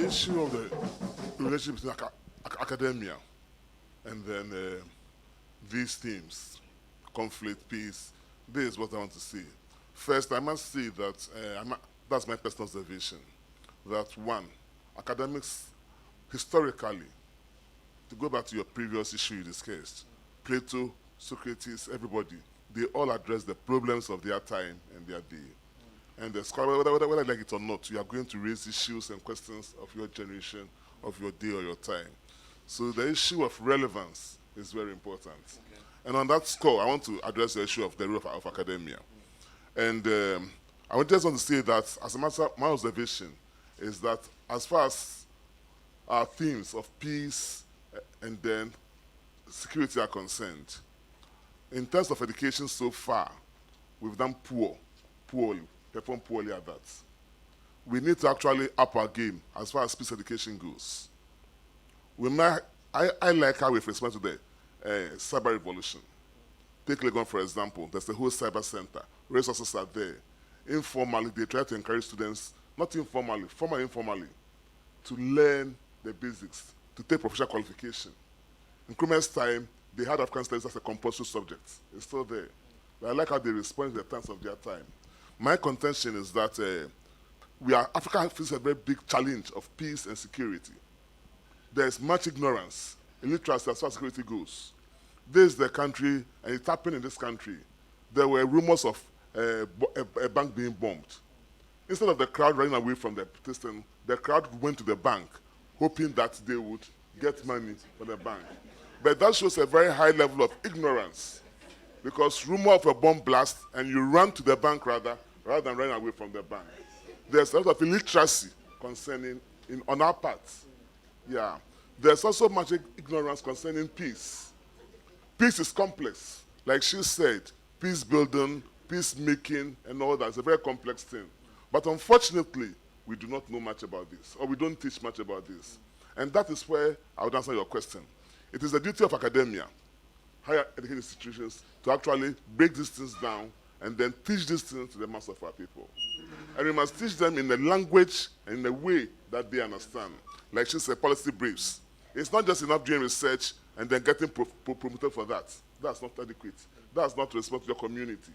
issue of the relationship between academia and then these themes, conflict, peace, this is what I want to see. First, I must say that that's my personal observation, that one, academics, historically, to go back to your previous issue you discussed, Plato, Socrates, everybody, they all address the problems of their time and their day. And the scholar, whether I like it or not, you are going to raise issues and questions of your generation, of your day or your time. So the issue of relevance is very important. Okay. And on that score, I want to address the issue of the role of academia. And I just want to say that, as a matter, my observation is that as far as our themes of peace and then security are concerned, in terms of education so far, we've done poorly, performed poorly at that. We need to actually up our game as far as peace education goes. I like how we've responded to the cyber revolution. Take Legon, for example. There's the whole cyber center. Resources are there. Informally, they try to encourage students, not informally, informally, to learn the basics, to take professional qualification. In Krumen's time, they had African studies as a compulsory subject. It's still there. But I like how they respond to the times of their time. My contention is that Africa faces a very big challenge of peace and security. There is much ignorance, illiteracy as far as security goes. This is the country, and it happened in this country. There were rumors of a bank being bombed. Instead of the crowd running away from the protesting, the crowd went to the bank, hoping that they would get money from the bank. But that shows a very high level of ignorance, because rumor of a bomb blast, and you run to the bank rather than running away from the bank. There's a lot of illiteracy concerning on our part. Yeah. There's also much ignorance concerning peace. Peace is complex. Like she said, peace building, peacemaking, and all that is a very complex thing. But unfortunately, we do not know much about this, or we don't teach much about this. And that is where I would answer your question. It is the duty of academia, higher education institutions, to actually break these things down and then teach these things to the mass of our people. And we must teach them in a language and in a way that they understand. Like she said, policy briefs. It's not just enough doing research and then getting promoted for that. That's not adequate. That's not to respond to your community.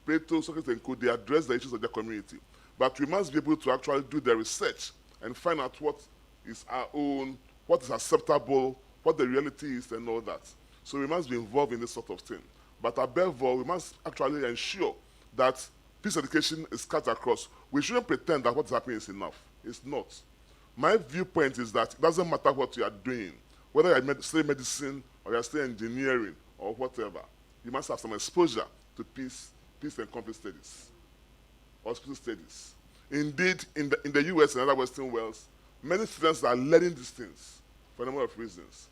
Plato, Socrates, and Co., they address the issues of their community. But we must be able to actually do the research and find out what is our own, what is acceptable, what the reality is, and all that. So we must be involved in this sort of thing. But above all, we must actually ensure that peace education is cut across. We shouldn't pretend that what's happening is enough. It's not. My viewpoint is that it doesn't matter what you are doing, whether you're studying medicine or you're studying engineering or whatever. You must have some exposure to peace and conflict studies, hospital studies. Indeed, in the US and other Western worlds, many students are learning these things for a number of reasons.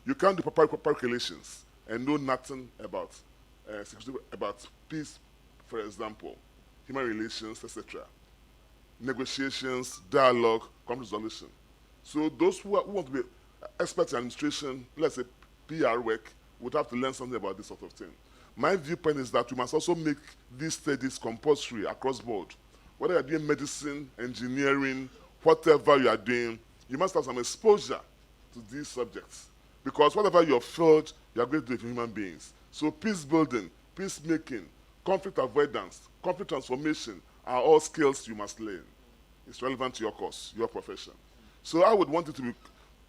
You can't do proper relations and know nothing about peace, for example, human relations, etc. Negotiations, dialogue, conflict resolution. So those who want to be experts in administration, let's say PR work, would have to learn something about this sort of thing. My viewpoint is that we must also make these studies compulsory across board. Whether you're doing medicine, engineering, whatever you are doing, you must have some exposure to these subjects. Because whatever your field, you are going to do with human beings. So peace building, peacemaking, conflict avoidance, conflict transformation are all skills you must learn. It's relevant to your course, your profession. So I would want it to be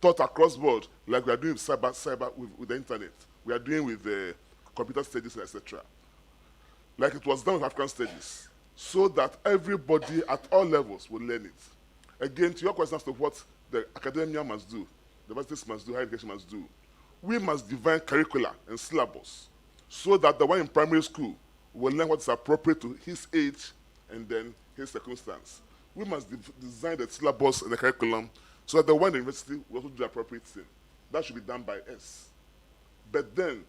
taught across board, like we are doing with cyber with the internet. We are doing with the computer studies, etc. Like it was done with African studies, so that everybody at all levels will learn it. Again, to your question as to what the academia must do, the universities must do, higher education must do, we must define curricula and syllabus so that the one in primary school will learn what is appropriate to his age and then his circumstance. We must design the syllabus and the curriculum so that the one in the university will also do the appropriate thing. That should be done by us. But then,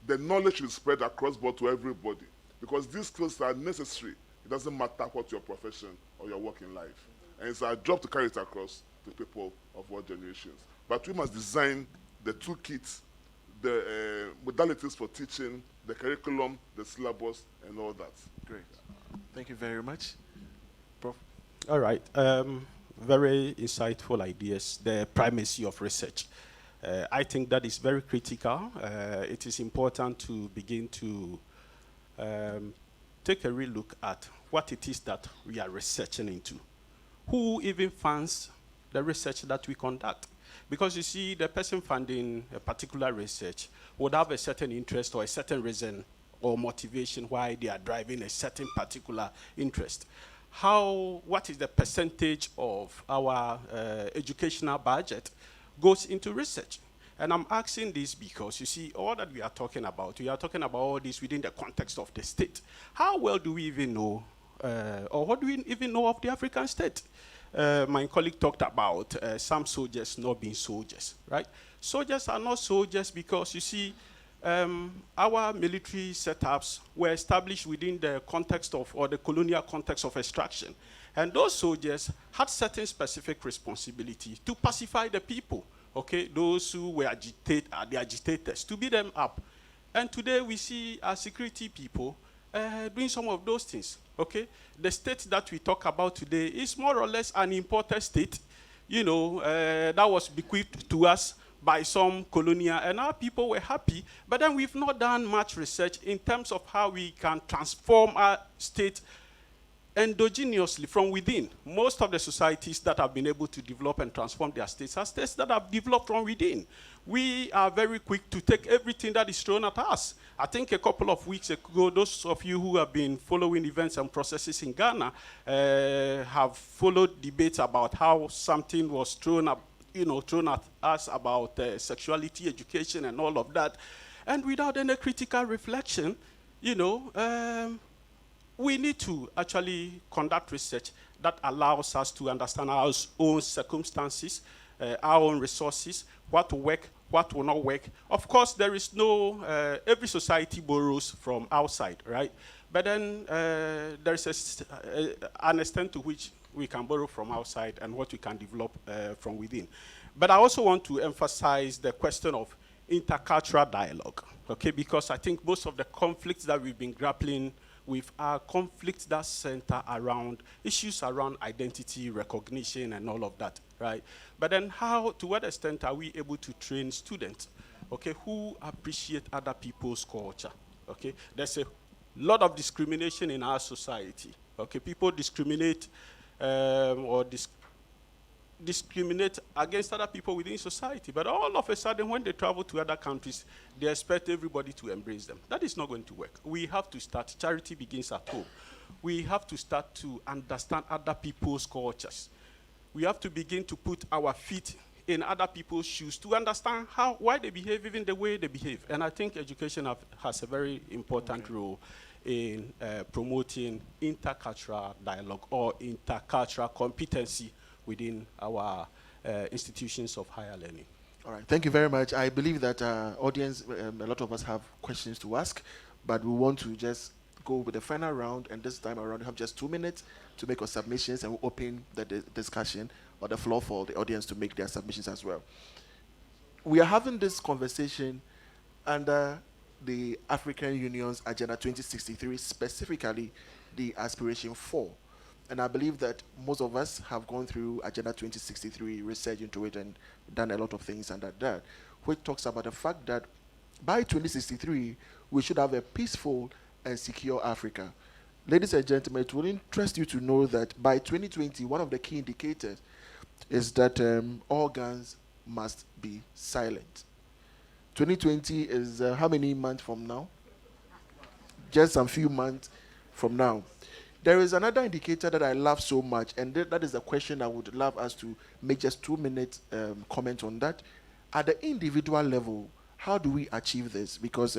the knowledge should spread across board to everybody, because these skills are necessary. It doesn't matter what your profession or your work in life. And it's our job to carry it across to people of all generations. But we must design the toolkits, the modalities for teaching, the curriculum, the syllabus, and all that. Great. Thank you very much. Prof? All right. very insightful ideas, the primacy of research. I think that is very critical. It is important to begin to take a real look at what it is that we are researching into. Who even funds the research that we conduct? Because you see, the person funding a particular research would have a certain interest or a certain reason or motivation why they are driving a certain particular interest. What is the percentage of our educational budget goes into research? And I'm asking this because, you see, all that we are talking about all this within the context of the state. How well do we even know, or what do we even know of the African state? My colleague talked about some soldiers not being soldiers, right? Soldiers are not soldiers because, you see, our military setups were established within the context of, or the colonial context of extraction. And those soldiers had certain specific responsibility to pacify the people, okay? Those who were the agitators, to beat them up. And today we see our security people doing some of those things, okay? The state that we talk about today is more or less an imported state, you know, that was bequeathed to us by some colonial, and our people were happy, but then we've not done much research in terms of how we can transform our state endogenously from within. Most of the societies that have been able to develop and transform their states are states that have developed from within. We are very quick to take everything that is thrown at us. I think a couple of weeks ago, those of you who have been following events and processes in Ghana have followed debates about how something was thrown at us about sexuality education and all of that. And without any critical reflection, we need to actually conduct research that allows us to understand our own circumstances, our own resources, what will work, what will not work. Of course, there is every society borrows from outside, right? But then there is an extent to which we can borrow from outside and what we can develop from within. But I also want to emphasize the question of intercultural dialogue, okay? Because I think most of the conflicts that we've been grappling with are conflicts that center around issues around identity, recognition, and all of that, right? But then to what extent are we able to train students, okay, who appreciate other people's culture, okay? There's a lot of discrimination in our society, okay? People discriminate discriminate against other people within society, but all of a sudden when they travel to other countries, they expect everybody to embrace them. That is not going to work. We have to start, charity begins at home. We have to start to understand other people's cultures. We have to begin to put our feet in other people's shoes to understand why they behave even the way they behave. And I think education has a very important role in promoting intercultural dialogue or intercultural competency within our institutions of higher learning. All right, thank you very much. I believe that audience, a lot of us have questions to ask, but we want to just go with the final round, and this time around we have just 2 minutes to make our submissions, and we'll open the discussion or the floor for the audience to make their submissions as well. We are having this conversation under the African Union's Agenda 2063, specifically the Aspiration 4. And I believe that most of us have gone through Agenda 2063, research into it, and done a lot of things under that, which talks about the fact that by 2063, we should have a peaceful and secure Africa. Ladies and gentlemen, it will interest you to know that by 2020, one of the key indicators is that all guns must be silent. 2020 is how many months from now? Just some few months from now. There is another indicator that I love so much, and that is a question I would love us to make just 2 minutes comment on that. At the individual level, how do we achieve this? Because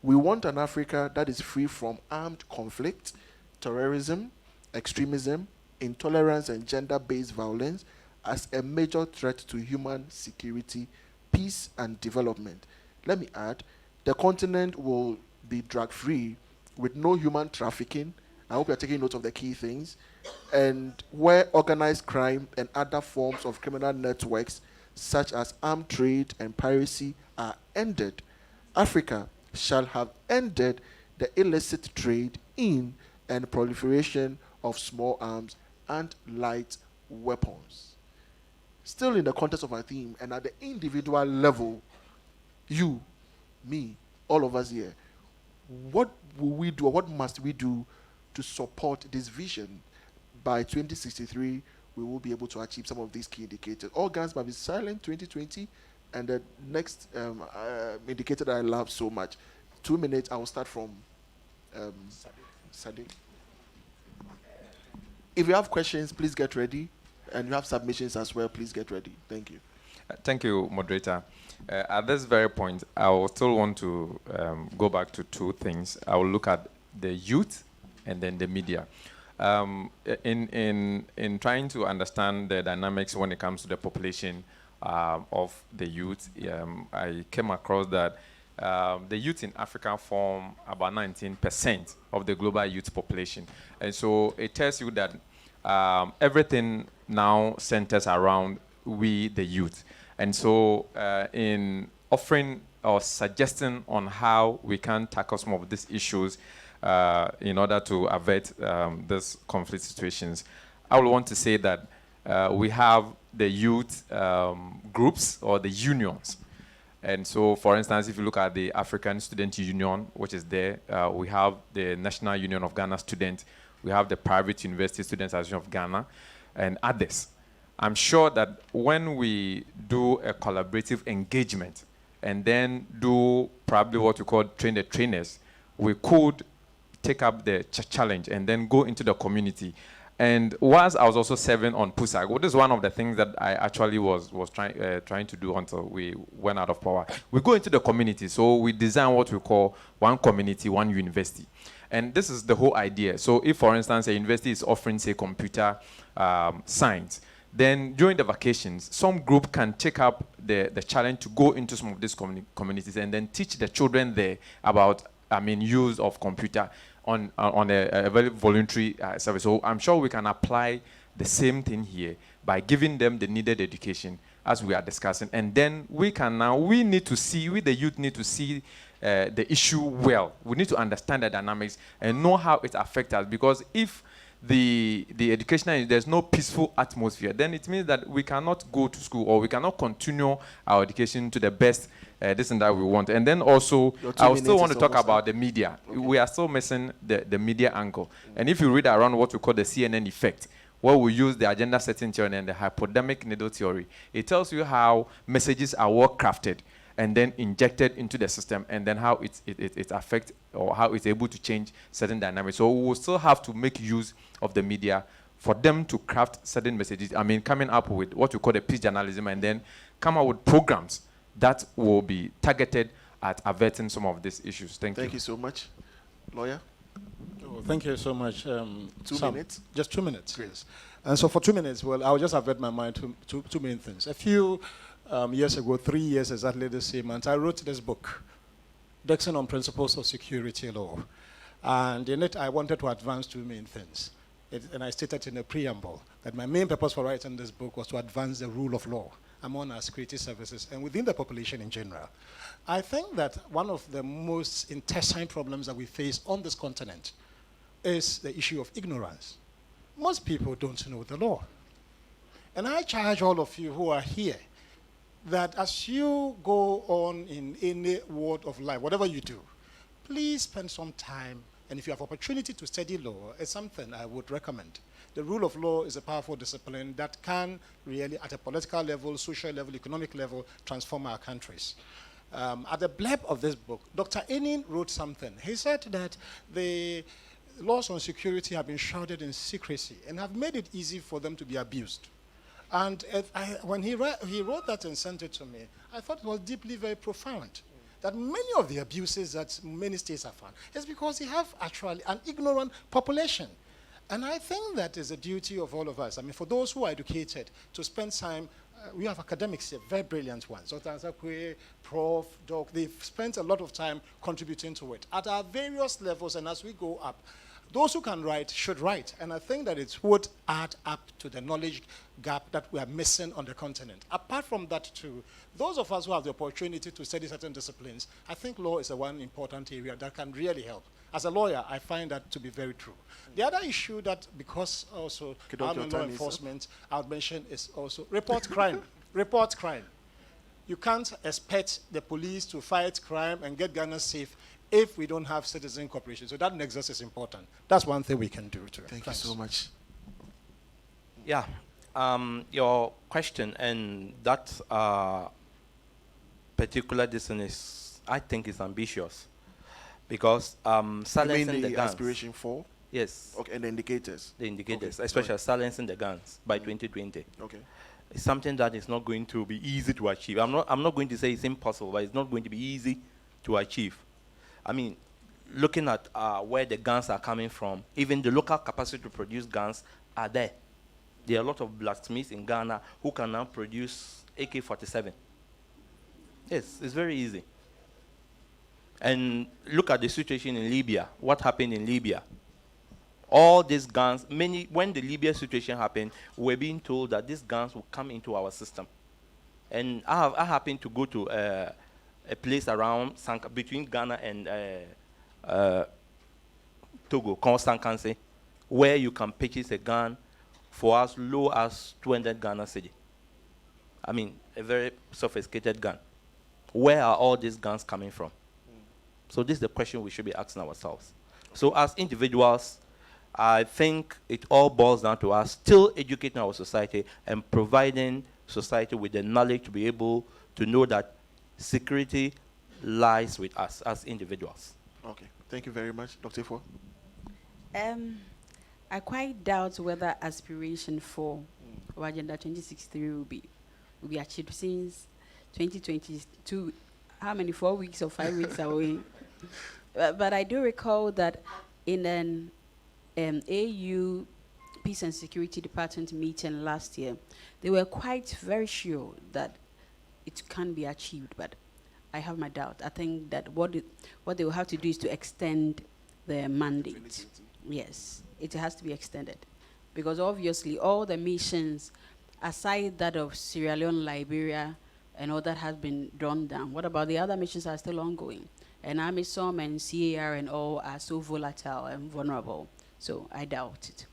we want an Africa that is free from armed conflict, terrorism, extremism, intolerance, and gender-based violence as a major threat to human security, peace, and development. Let me add, the continent will be drug-free with no human trafficking. I hope you're taking note of the key things. And where organized crime and other forms of criminal networks, such as armed trade and piracy, are ended, Africa shall have ended the illicit trade in and proliferation of small arms and light weapons. Still in the context of our theme, and at the individual level, you, me, all of us here, what will we do, or what must we do to support this vision? By 2063, we will be able to achieve some of these key indicators. All guns must be silent 2020, and the next indicator that I love so much, 2 minutes, I will start from Sadiq. If you have questions, please get ready. And you have submissions as well, please get ready. Thank you. Thank you, moderator. At this very point, I will still want to go back to two things. I will look at the youth and then the media. In trying to understand the dynamics when it comes to the population of the youth, I came across that the youth in Africa form about 19% of the global youth population. And so it tells you that everything now centers around we, the youth. And so in offering or suggesting on how we can tackle some of these issues in order to avert these conflict situations, I would want to say that we have the youth groups or the unions. And so, for instance, if you look at the African Student Union, which is there, we have the National Union of Ghana Students, we have the Private University Students Association of Ghana, and others. I'm sure that when we do a collaborative engagement and then do probably what we call train the trainers, we could take up the challenge and then go into the community. And whilst I was also serving on PUSAG, this is one of the things that I actually was trying to do until we went out of power. We go into the community, so we design what we call one community, one university. And this is the whole idea. So if, for instance, a university is offering, say, computer science, then during the vacations, some group can take up the challenge to go into some of these communities and then teach the children there about, use of computer on a very voluntary service. So I'm sure we can apply the same thing here by giving them the needed education as we are discussing. And then we need to see, we the youth need to see the issue well. We need to understand the dynamics and know how it affects us, because if the educational, there's no peaceful atmosphere, then it means that we cannot go to school or we cannot continue our education to the best this and that we want. And then also, I still want to talk about the media. Okay. We are still missing the media angle. And if you read around what we call the CNN effect, where we use the agenda setting theory and the hypodermic needle theory, it tells you how messages are well crafted and then injected into the system, and then how it affects or how it's able to change certain dynamics. So we will still have to make use of the media for them to craft certain messages. Coming up with what we call the peace journalism, and then come up with programs that will be targeted at averting some of these issues. Thank you. Thank you so much. Lawyer? Oh, thank you so much. 2 minutes? Just 2 minutes, yes. And so for 2 minutes, well, I'll just avert my mind to two main things. A few years ago, 3 years exactly the same month, I wrote this book, Dixon on Principles of Security Law. And in it, I wanted to advance two main things. And I stated in the preamble that my main purpose for writing this book was to advance the rule of law among our security services and within the population in general. I think that one of the most intestine problems that we face on this continent is the issue of ignorance. Most people don't know the law. And I charge all of you who are here that as you go on in any ward of life, whatever you do, please spend some time, and if you have opportunity to study law, it's something I would recommend. The rule of law is a powerful discipline that can really, at a political level, social level, economic level, transform our countries. At the blurb of this book, Dr. Enin wrote something. He said that the laws on security have been shrouded in secrecy and have made it easy for them to be abused. And when he wrote that and sent it to me, I thought it was deeply, very profound. That many of the abuses that many states have found is because they have actually an ignorant population. And I think that is a duty of all of us. For those who are educated, to spend time, we have academics here, very brilliant ones. Dr. Azakwe, Prof, Doc, they've spent a lot of time contributing to it. At our various levels and as we go up, Those who can write should write. And I think that it would add up to the knowledge gap that we are missing on the continent. Apart from that too, those of us who have the opportunity to study certain disciplines, I think law is the one important area that can really help. As a lawyer, I find that to be very true. The other issue that, because also I'm in law enforcement, I would mention is also report crime. Report crime. You can't expect the police to fight crime and get Ghana safe if we don't have citizen cooperation. So that nexus is important. That's one thing we can do too. Thank you so much. Yeah, your question and that particular decision is, I think, is ambitious because silencing the guns. Aspiration 4? Yes. Okay, and the indicators. The indicators, Okay. especially silencing the guns by 2020. Okay. It's something that is not going to be easy to achieve. I'm not going to say it's impossible, but it's not going to be easy to achieve. I mean, looking at where the guns are coming from, even the local capacity to produce guns are there. There are a lot of blacksmiths in Ghana who can now produce AK-47. Yes, it's very easy. And look at the situation in Libya. What happened in Libya? All these guns, when the Libya situation happened, we're being told that these guns will come into our system. And I happened to go to a place around between Ghana and Togo, called Sankanse, where you can purchase a gun for as low as 200 Ghana cedi. I mean, a very sophisticated gun. Where are all these guns coming from? So this is the question we should be asking ourselves. So as individuals, I think it all boils down to us still educating our society and providing society with the knowledge to be able to know that security lies with us as individuals. Okay. Thank you very much. Dr. Ifo? I quite doubt whether aspiration for our Agenda 2063 will be achieved since 2022. How many, 4 weeks or 5 weeks away? But I do recall that in an AAU Peace and Security Department meeting last year, they were quite very sure that it can be achieved, but I have my doubt. I think that what they will have to do is to extend the mandate. Yes, it has to be extended. Because obviously all the missions, aside that of Sierra Leone, Liberia, and all that has been drawn down, what about the other missions are still ongoing? And AMISOM and CAR and all are so volatile and vulnerable. So I doubt it.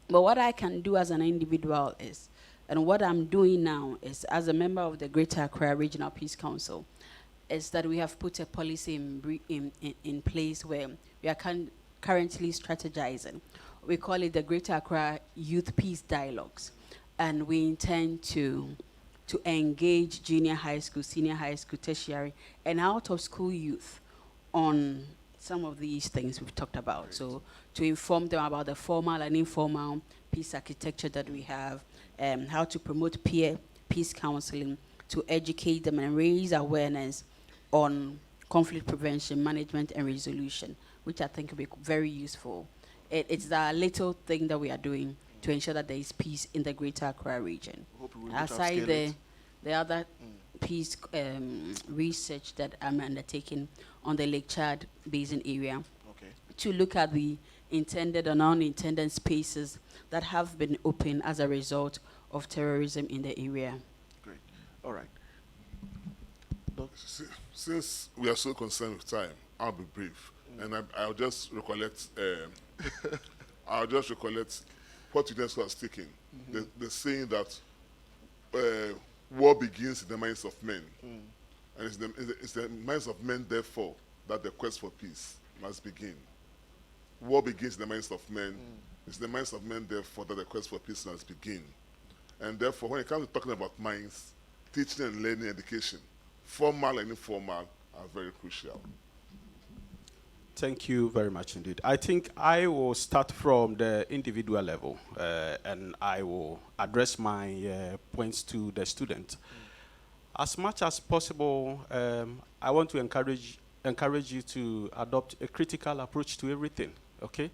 But what I can do as an individual is, and what I'm doing now is, as a member of the Greater Accra Regional Peace Council, is that we have put a policy in place where we are currently strategizing. We call it the Greater Accra Youth Peace Dialogues. And we intend to engage junior high school, senior high school, tertiary, and out of school youth on some of these things we've talked about. Great. So to inform them about the formal and informal peace architecture that we have, how to promote peer peace counseling, to educate them and raise awareness on conflict prevention, management, and resolution, which I think will be very useful. It's the little thing that we are doing to ensure that there is peace in the Greater Accra region. Aside the other peace research that I'm undertaking on the Lake Chad Basin area, to look at the intended and unintended spaces that have been opened as a result of terrorism in the area. Great. All right. Since we are so concerned with time, I'll be brief, and I'll just recollect. I'll just recollect what UNESCO is taking. The saying that war begins in the minds of men, and it's the minds of men, therefore, that the quest for peace must begin. War begins in the minds of men. It's the minds of men, therefore, that the quest for peace must begin. And therefore, when it comes to talking about minds, teaching and learning education, formal and informal, are very crucial. Thank you very much indeed. I think I will start from the individual level, and I will address my points to the student. As much as possible, I want to encourage you to adopt a critical approach to everything, okay?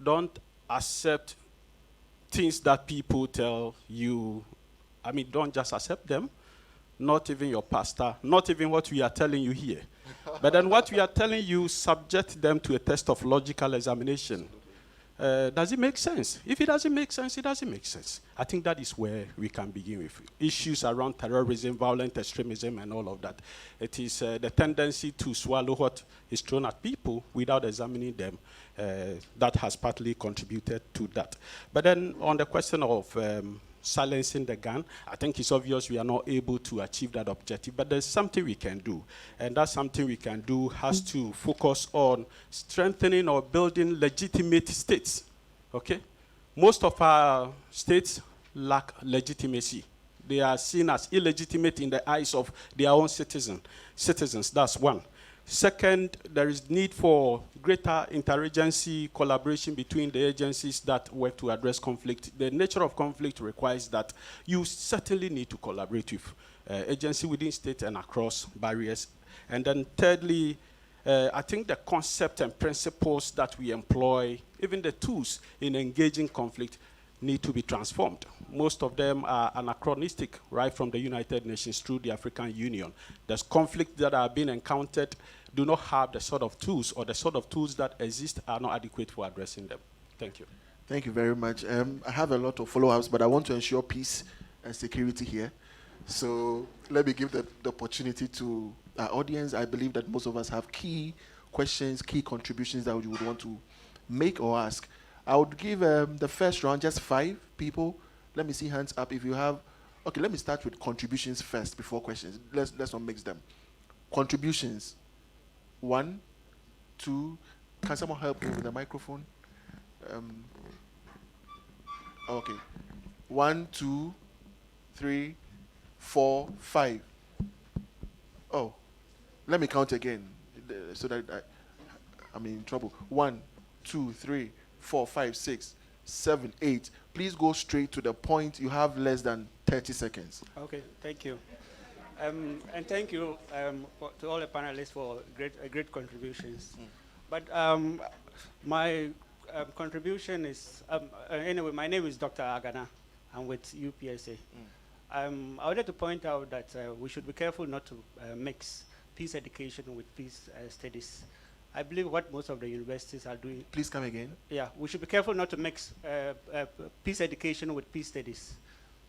Don't accept things that people tell you. I mean, don't just accept them, not even your pastor, not even what we are telling you here. But then what we are telling you, subject them to a test of logical examination. Does it make sense? If it doesn't make sense, it doesn't make sense. I think that is where we can begin with issues around terrorism, violent extremism, and all of that. It is the tendency to swallow what is thrown at people without examining them that has partly contributed to that. But then on the question of silencing the gun, I think it's obvious we are not able to achieve that objective, but there's something we can do. And that something we can do has to focus on strengthening or building legitimate states, okay? Most of our states lack legitimacy. They are seen as illegitimate in the eyes of their own citizens, that's one. Second, there is need for greater interagency collaboration between the agencies that work to address conflict. The nature of conflict requires that you certainly need to collaborate with agency within state and across barriers. And then thirdly, I think the concept and principles that we employ, even the tools in engaging conflict, need to be transformed. Most of them are anachronistic, right from the United Nations through the African Union. There's conflict that are being encountered, do not have the sort of tools, or the sort of tools that exist are not adequate for addressing them. Thank you. Thank you very much. I have a lot of follow-ups, but I want to ensure peace and security here. So let me give the opportunity to our audience. I believe that most of us have key questions, key contributions that you would want to make or ask. I would give the first round just 5 people. Let me see hands up if you have. Okay, let me start with contributions first before questions. Let's not mix them. Contributions. 1, 2. Can someone help me with the microphone? Okay. 1, 2, 3, 4, 5. Oh, let me count again so that I'm in trouble. 1, 2, 3, 4, 5, 6, 7, 8. Please go straight to the point. You have less than 30 seconds. Okay, thank you. And thank you to all the panelists for great contributions. But my contribution is, anyway, my name is Dr. Agana. I'm with UPSA. I wanted to point out that we should be careful not to mix peace education with peace studies. I believe what most of the universities are doing. Please come again. Yeah, we should be careful not to mix peace education with peace studies.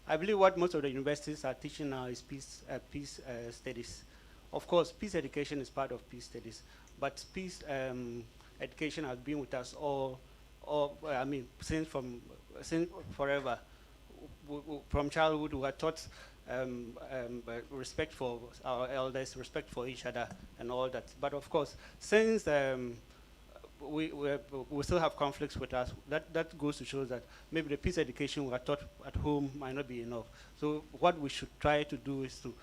I believe what most of the universities are teaching now is peace studies. Of course, peace education is part of peace studies, but peace education has been with us since forever. From childhood, we are taught respect for our elders, respect for each other, and all that. But of course, since we still have conflicts with us, that goes to show that maybe the peace education we are taught at home might not be enough. So what we should try to do is to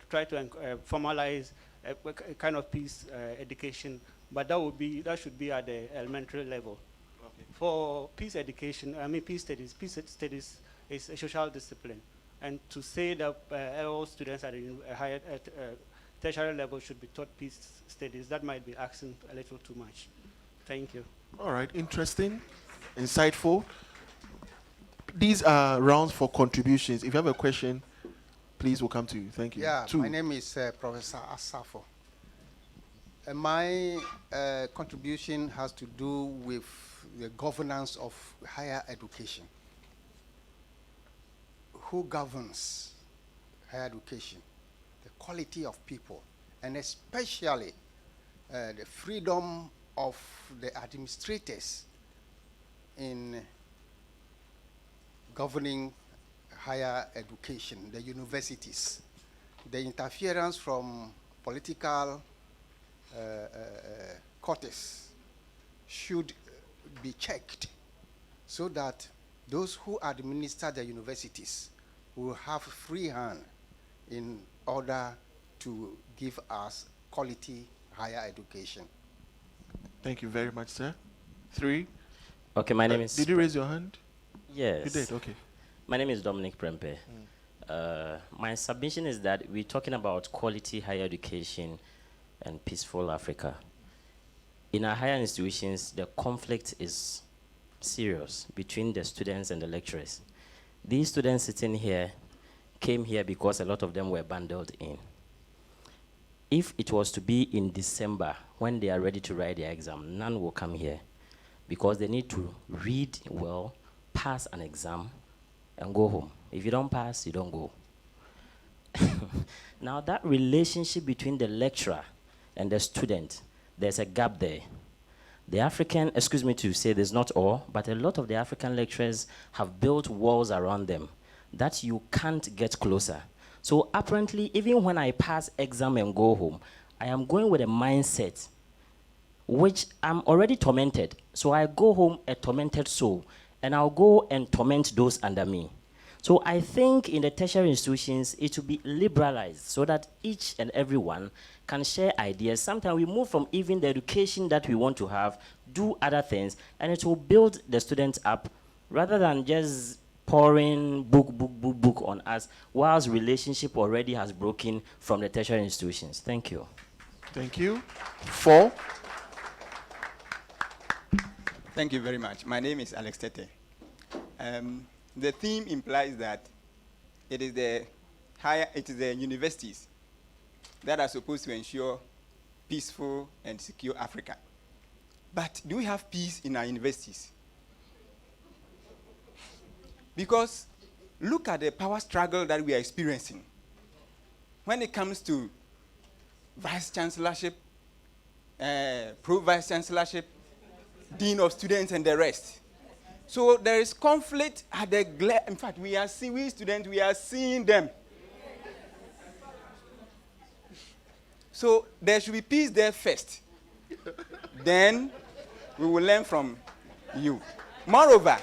try to formalize a kind of peace education, but that should be at the elementary level. Okay. For peace education, peace studies is a social discipline. And to say that all students at higher tertiary level should be taught peace studies, that might be asking a little too much. Thank you. All right, interesting, insightful. These are rounds for contributions. If you have a question, please, we'll come to you. Thank you. Yeah, 2. My name is Professor Asafo. My contribution has to do with the governance of higher education. Who governs higher education? The quality of people, and especially the freedom of the administrators in governing higher education, the universities. The interference from political quarters should be checked so that those who administer the universities will have free hand in order to give us quality higher education. Thank you very much, sir. 3. Okay, my name is... Did you raise your hand? Yes. You did, okay. My name is Dominic Prempe. My submission is that we're talking about quality higher education and peaceful Africa. In our higher institutions, the conflict is serious between the students and the lecturers. These students sitting here came here because a lot of them were bundled in. If it was to be in December, when they are ready to write their exam, none will come here. because they need to read well, pass an exam, and go home. If you don't pass, you don't go. Now, that relationship between the lecturer and the student, there's a gap there. The African, excuse me to say this, not all, but a lot of the African lecturers have built walls around them that you can't get closer. So apparently, even when I pass exam and go home, I am going with a mindset which I'm already tormented. So I go home a tormented soul, and I'll go and torment those under me. So I think in the tertiary institutions, it will be liberalized so that each and everyone can share ideas. Sometimes we move from even the education that we want to have, do other things, and it will build the students up rather than just pouring book on us, whilst relationship already has broken from the tertiary institutions. Thank you. Thank you. 4. Thank you very much. My name is Alex Tete. The theme implies that it is the universities that are supposed to ensure peaceful and secure Africa. But do we have peace in our universities? Because look at the power struggle that we are experiencing. When it comes to vice chancellorship, pro-vice chancellorship, dean of students, and the rest. So there is conflict at the in fact, we students, we are seeing them. So there should be peace there first. Then we will learn from you. Moreover,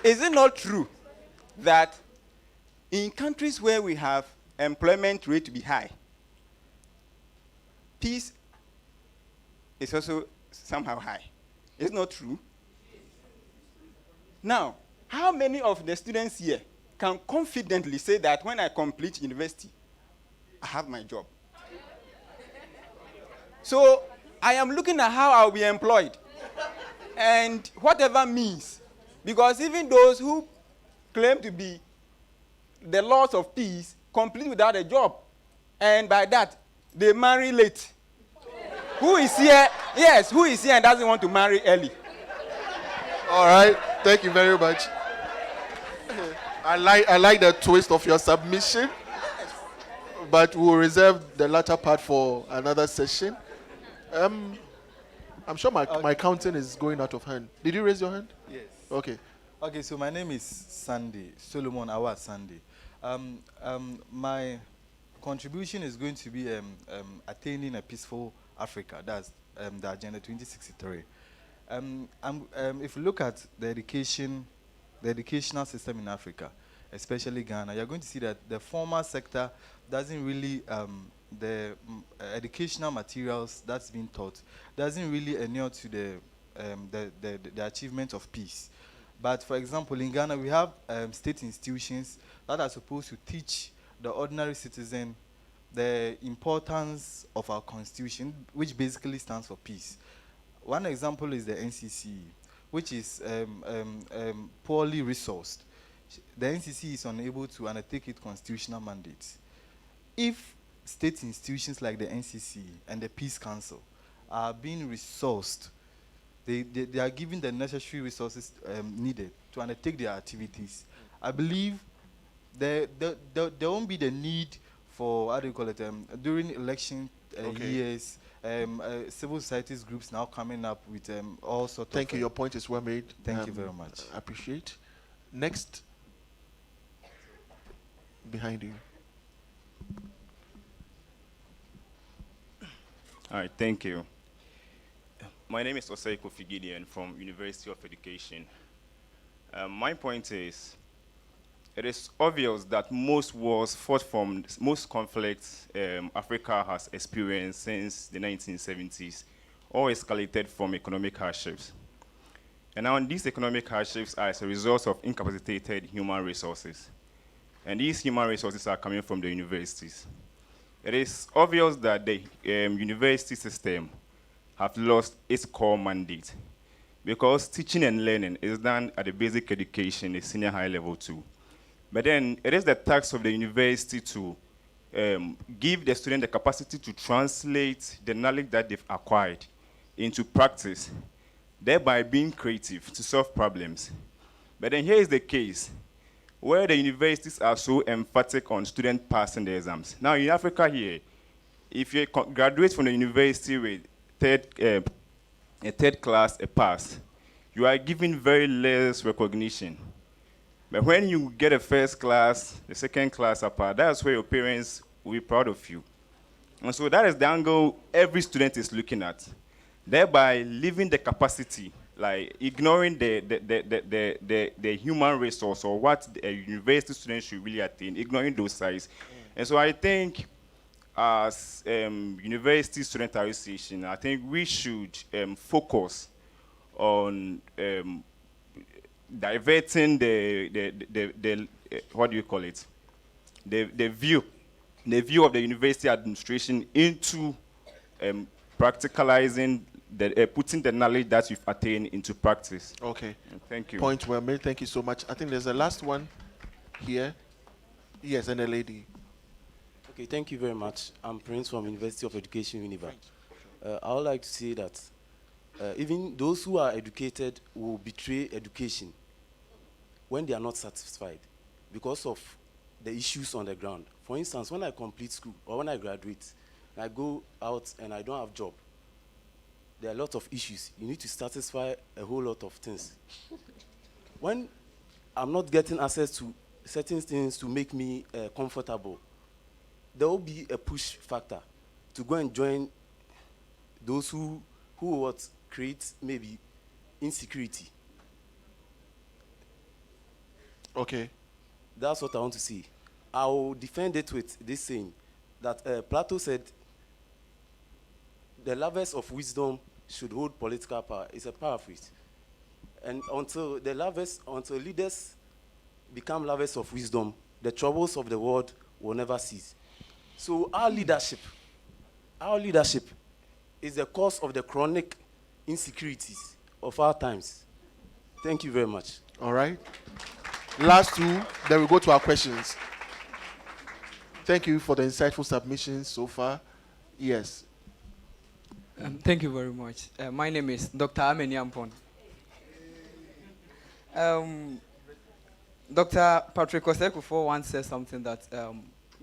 is it not true that in countries where we have employment rate to be high, peace is also somehow high? It's not true. Now, how many of the students here can confidently say that when I complete university, I have my job? So I am looking at how I'll be employed and whatever means, because even those who claim to be the lords of peace complete without a job, and by that they marry late. Who is here? Yes, who is here and doesn't want to marry early? All right. Thank you very much. I like the twist of your submission, but we'll reserve the latter part for another session. I'm sure my counting is going out of hand. Did you raise your hand? Yes. Okay. Okay, so my name is Sandy, Solomon Awa Sandy. My contribution is going to be attaining a peaceful Africa. That's the Agenda 2063. If you look at the educational system in Africa, especially Ghana, you're going to see that the formal sector doesn't really, the educational materials that's being taught doesn't really inure to the achievement of peace. But for example, in Ghana, we have state institutions that are supposed to teach the ordinary citizen the importance of our constitution, which basically stands for peace. One example is the NCC, which is poorly resourced. The NCC is unable to undertake its constitutional mandates. If state institutions like the NCC and the Peace Council are being resourced, they are given the necessary resources needed to undertake their activities, I believe there won't be the need for, how do you call it, during election years, civil societies groups now coming up with all sorts of... Thank you. Your point is well made. Thank you very much. I appreciate. Next. Behind you. All right, thank you. My name is Oseiko Figidian from University of Education. My point is, it is obvious that most wars fought from, most conflicts Africa has experienced since the 1970s all escalated from economic hardships. And now these economic hardships are as a result of incapacitated human resources. And these human resources are coming from the universities. It is obvious that the university system have lost its core mandate because teaching and learning is done at the basic education, the senior high level too. But then it is the task of the university to give the student the capacity to translate the knowledge that they've acquired into practice, thereby being creative to solve problems. But then here is the case where the universities are so emphatic on students passing the exams. Now in Africa here, if you graduate from the university with a third class, a pass, you are given very less recognition. But when you get a first class, the second class apart, that's where your parents will be proud of you. And so that is the angle every student is looking at, thereby leaving the capacity, like ignoring the human resource or what a university student should really attain, ignoring those sides. And so I think as University Student Association, I think we should focus on diverting the what do you call it? The view of the university administration into practicalizing putting the knowledge that you've attained into practice. Okay. Thank you. Point well made. Thank you so much. I think there's a last one here. Yes, and a lady. Okay, thank you very much. I'm Prince from University of Education, Univa. I would like to say that even those who are educated will betray education when they are not satisfied because of the issues on the ground. For instance, when I complete school or when I graduate, and I go out and I don't have a job, there are a lot of issues. You need to satisfy a whole lot of things. When I'm not getting access to certain things to make me comfortable, there will be a push factor to go and join those who what create maybe insecurity. Okay. That's what I want to see. I will defend it with this saying that Plato said, the lovers of wisdom should hold political power. It's a paraphrase. And until leaders become lovers of wisdom, the troubles of the world will never cease. So our leadership is the cause of the chronic insecurities of our times. Thank you very much. All right. Last two, then we go to our questions. Thank you for the insightful submissions so far. Yes. Thank you very much. My name is Dr. Ameniampon. Dr. Patrick Osekufor once said something that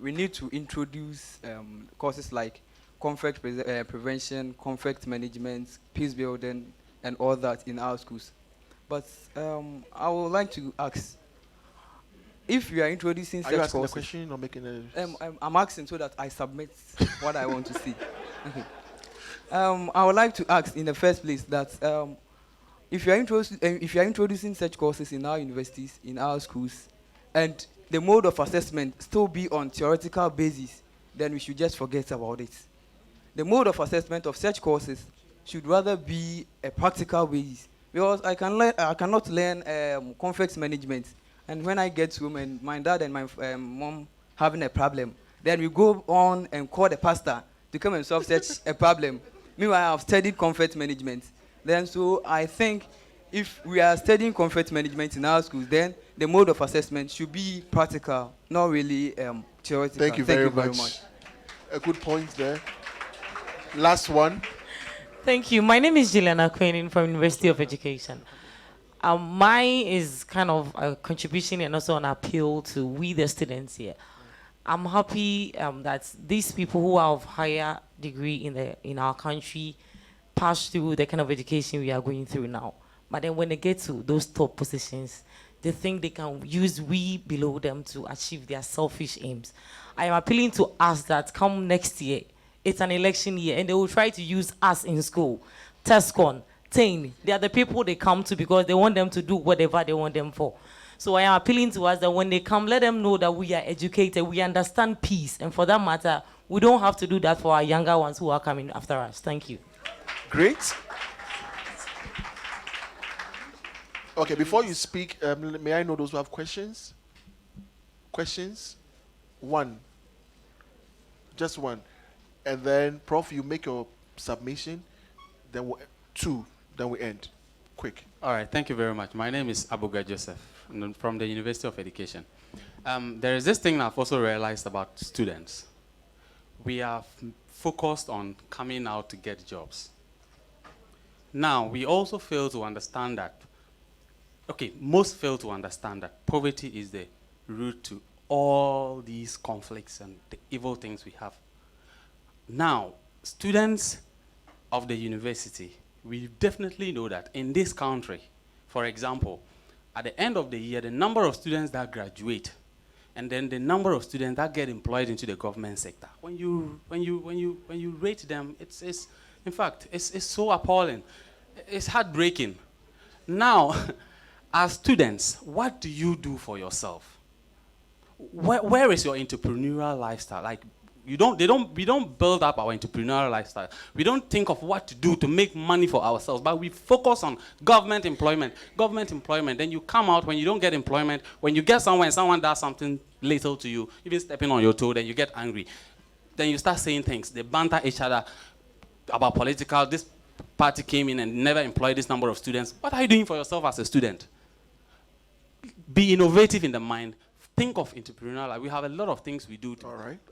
we need to introduce courses like conflict prevention, conflict management, peace building, and all that in our schools. But I would like to ask, if we are introducing such courses... Are you asking a question or making a... I'm asking so that I submit what I want to see. I would like to ask in the first place that if you are introducing such courses in our universities, in our schools, and the mode of assessment still be on theoretical basis, then we should just forget about it. The mode of assessment of such courses should rather be a practical basis, because I cannot learn conflict management, and when I get home and my dad and my mom having a problem, then we go on and call the pastor to come and solve such a problem. Meanwhile, I've studied conflict management. Then, so I think if we are studying conflict management in our schools, then the mode of assessment should be practical, not really theoretical. Thank you very much. A good point there. Last one. Thank you. My name is Juliana Quenin from University of Education. Mine is kind of a contribution and also an appeal to we the students here. I'm happy that these people who are of higher degree in our country pass through the kind of education we are going through now. But then when they get to those top positions, they think they can use we below them to achieve their selfish aims. I am appealing to us that come next year, it's an election year, and they will try to use us in school. TESCON, TAIN, they are the people they come to because they want them to do whatever they want them for. So I am appealing to us that when they come, let them know that we are educated, we understand peace, and for that matter, we don't have to do that for our younger ones who are coming after us. Thank you. Great. Okay, before you speak, may I know those who have questions? Questions? One. Just one. And then, Prof, you make your submission, then two, then we end. Quick. All right, thank you very much. My name is Abuga Joseph from the University of Education. There is this thing I've also realized about students. we are focused on coming out to get jobs. Now, we also fail to understand that, okay, most fail to understand that poverty is the root to all these conflicts and the evil things we have. Now, students of the university, we definitely know that in this country, for example, at the end of the year, the number of students that graduate and then the number of students that get employed into the government sector, when you rate them, it's in fact, it's so appalling. It's heartbreaking. Now, as students, what do you do for yourself? Where is your entrepreneurial lifestyle? Like, we don't build up our entrepreneurial lifestyle. We don't think of what to do to make money for ourselves, but we focus on government employment. Then you come out when you don't get employment. When you get somewhere and someone does something little to you, even stepping on your toe, then you get angry. Then you start saying things. They banter each other about political. This party came in and never employed this number of students. What are you doing for yourself as a student? Be innovative in the mind. Think of entrepreneurial life. We have a lot of things we do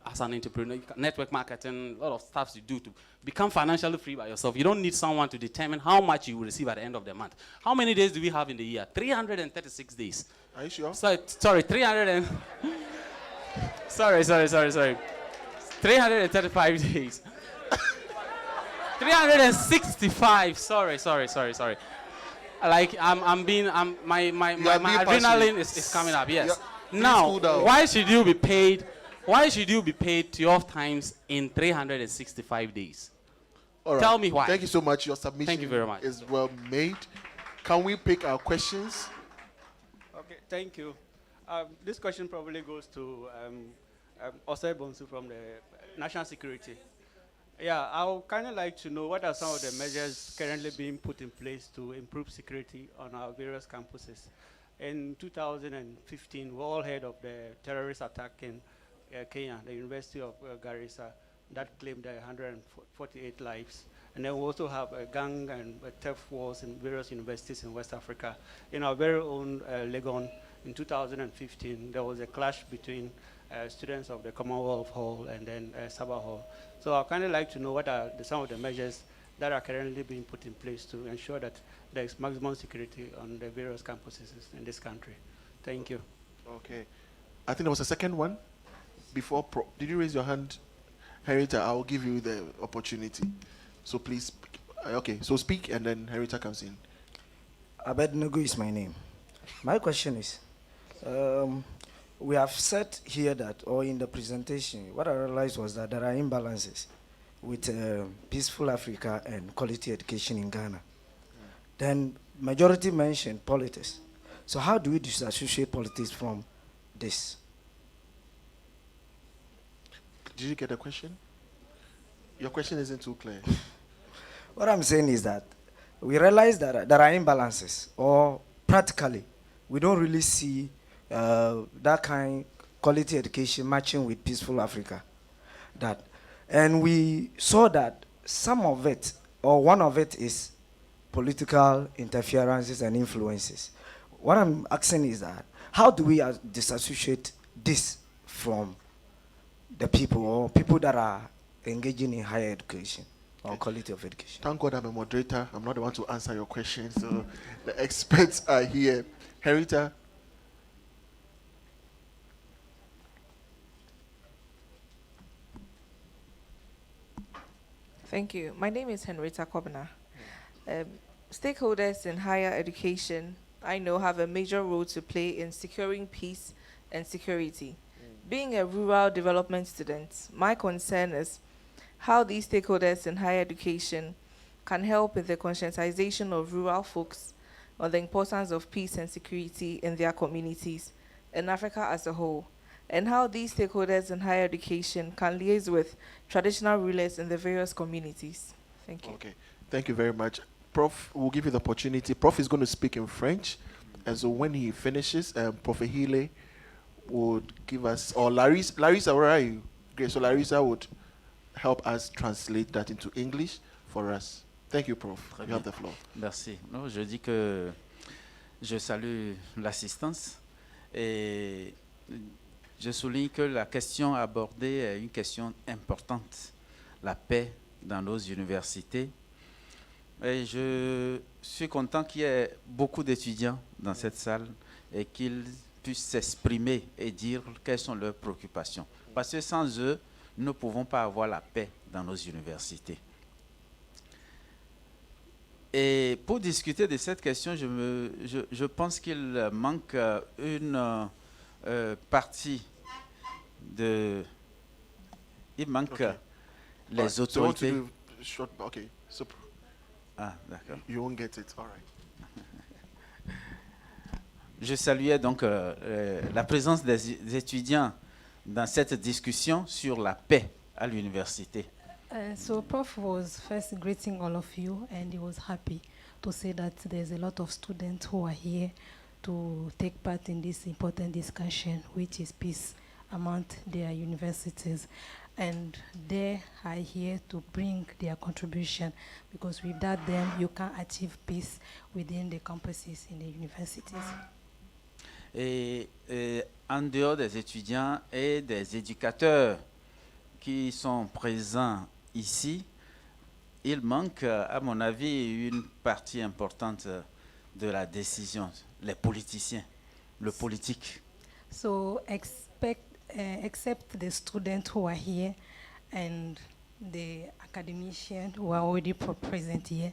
as an entrepreneur. Network marketing, a lot of stuff you do to become financially free by yourself. You don't need someone to determine how much you will receive at the end of the month. How many days do we have in the year? 336 days. Are you sure? Sorry, 335 days. 365. Sorry. Like my adrenaline is coming up. Yes. Now, why should you be paid 12 times in 365 days? All right. Tell me why. Thank you so much. Your submission Thank you very much. is well made. Can we pick our questions? Okay, thank you. This question probably goes to Osei Bonsu from the National Security. Yeah, I would kind of like to know what are some of the measures currently being put in place to improve security on our various campuses. In 2015, we all heard of the terrorist attack in Kenya, the University of Garissa, that claimed 148 lives. And then we also have a gang and theft wars in various universities in West Africa. In our very own Legon, in 2015, there was a clash between students of the Commonwealth Hall and then Sabah Hall. So I'd kind of like to know what are some of the measures that are currently being put in place to ensure that there is maximum security on the various campuses in this country. Thank you. Okay. I think there was a second one. Before, did you raise your hand? Henrietta, I will give you the opportunity. So please, okay, so speak and then Henrietta comes in. Abednego is my name. My question is, we have said here that, or in the presentation, what I realized was that there are imbalances with peaceful Africa and quality education in Ghana. Then majority mentioned politics. So how do we disassociate politics from this? Did you get the question? Your question isn't too clear. What I'm saying is that we realize that there are imbalances, or practically, we don't really see that kind of quality education matching with peaceful Africa. And we saw that some of it, or one of it, is political interferences and influences. What I'm asking is that, how do we disassociate this from the people, or people that are engaging in higher education or quality of education? Thank God I'm a moderator. I'm not the one to answer your question, so the experts are here. Henrietta. Thank you. My name is Henrietta Kobna. Stakeholders in higher education, I know, have a major role to play in securing peace and security. Being a rural development student, my concern is how these stakeholders in higher education can help with the conscientization of rural folks on the importance of peace and security in their communities and Africa as a whole, and how these stakeholders in higher education can liaise with traditional rulers in the various communities. Thank you. Okay, thank you very much. Prof, we'll give you the opportunity. Prof is going to speak in French, and so when he finishes, Prof Hile would give us, or Larissa, where are you? Great, so Larissa would help us translate that into English for us. Thank you, Prof. Très You bien. have the floor. Merci. Non, je dis que je salue l'assistance et je souligne que la question abordée est une question importante, la paix dans nos universités. Et je suis content qu'il y ait beaucoup d'étudiants dans cette salle et qu'ils puissent s'exprimer et dire quelles sont leurs préoccupations. Parce que sans eux, nous ne pouvons pas avoir la paix dans nos universités. Et pour discuter de cette question, je pense qu'il manque une partie de... Il manque les autorités. Ah, d'accord. You won't get it. All right. Je saluais donc la présence des étudiants dans cette discussion sur la paix à l'université. So Prof was first greeting all of you, and he was happy to say that there's a lot of students who are here to take part in this important discussion, which is peace among their universities. And they are here to bring their contribution, because without them, you can't achieve peace within the campuses in the universities. Et en dehors des étudiants et des éducateurs qui sont présents ici, il manque, à mon avis, une partie importante de la décision, les politiciens, le politique. So except the students who are here and the academicians who are already present here,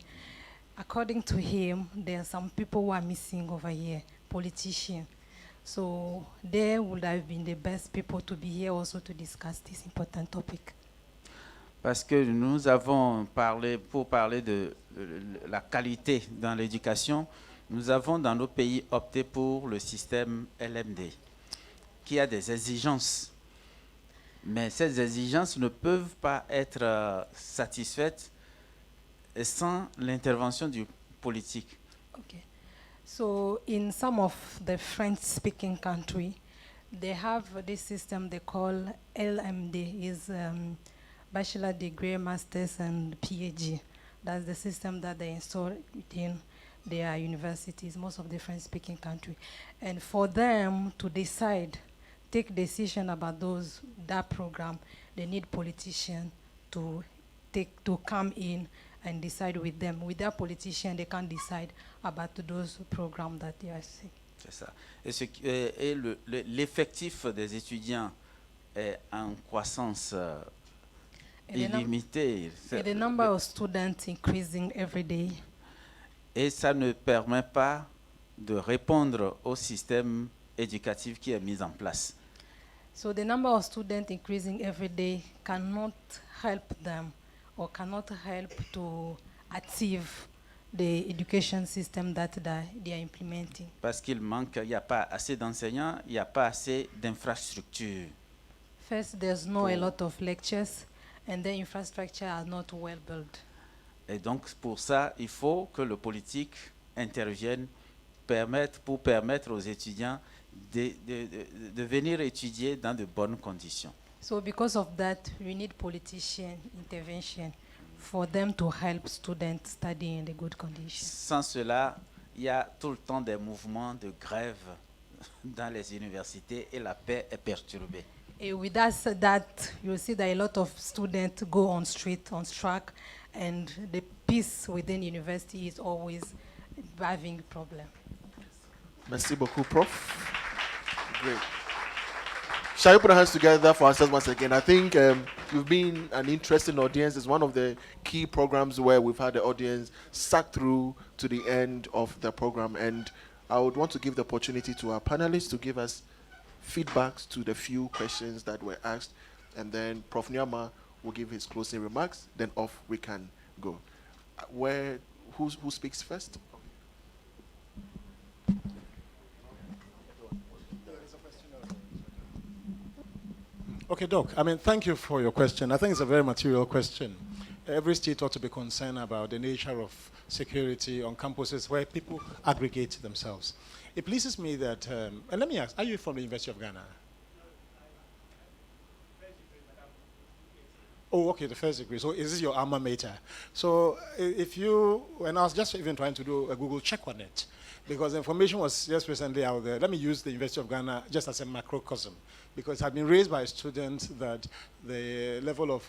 according to him, there are some people who are missing over here, politicians. So they would have been the best people to be here also to discuss this important topic. Parce que nous avons parlé, pour parler de la qualité dans l'éducation, nous avons dans nos pays opté pour le système LMD, qui a des exigences. Mais ces exigences ne peuvent pas être satisfaites sans l'intervention du politique. Okay. So in some of the French-speaking countries, they have this system they call LMD, is bachelor degree, masters, and PhD. That's the system that they install within their universities, most of the French-speaking countries. And for them to decide, take decision about that program, they need politicians to come in and decide with them. Without politicians, they can't decide about those programs that they are seeing. C'est ça. Et l'effectif des étudiants est en croissance illimitée. And the number of students increasing every day. Et ça ne permet pas de répondre au système éducatif qui est mis en place. So the number of students increasing every day cannot help them or cannot help to achieve the education system that they are implementing. Parce qu'il manque, il n'y a pas assez d'enseignants, il n'y a pas assez d'infrastructures. First, there's not a lot of lectures, and the infrastructure are not well built. Et donc, pour ça, il faut que le politique intervienne pour permettre aux étudiants de venir étudier dans de bonnes conditions. So because of that, we need politician intervention for them to help students study in the good conditions. Sans cela, il y a tout le temps des mouvements de grève dans les universités et la paix est perturbée. With that, you'll see that a lot of students go on strike, and the peace within university is always having problem. Merci beaucoup, Prof. Great. Shall we put our hands together for ourselves once again? I think you've been an interesting audience. It's one of the key programs where we've had the audience sat through to the end of the program. And I would want to give the opportunity to our panelists to give us feedbacks to the few questions that were asked. And then Prof. Nyama will give his closing remarks. Then off we can go. Who speaks first? Okay, Doc. Thank you for your question. I think it's a very material question. Every state ought to be concerned about the nature of security on campuses where people aggregate themselves. It pleases me that, and let me ask, are you from the University of Ghana? Oh, okay, the first degree. So is this your alma mater? So if you, when I was just even trying to do a Google check on it, because the information was just recently out there. Let me use the University of Ghana just as a macrocosm, because it had been raised by students that the level of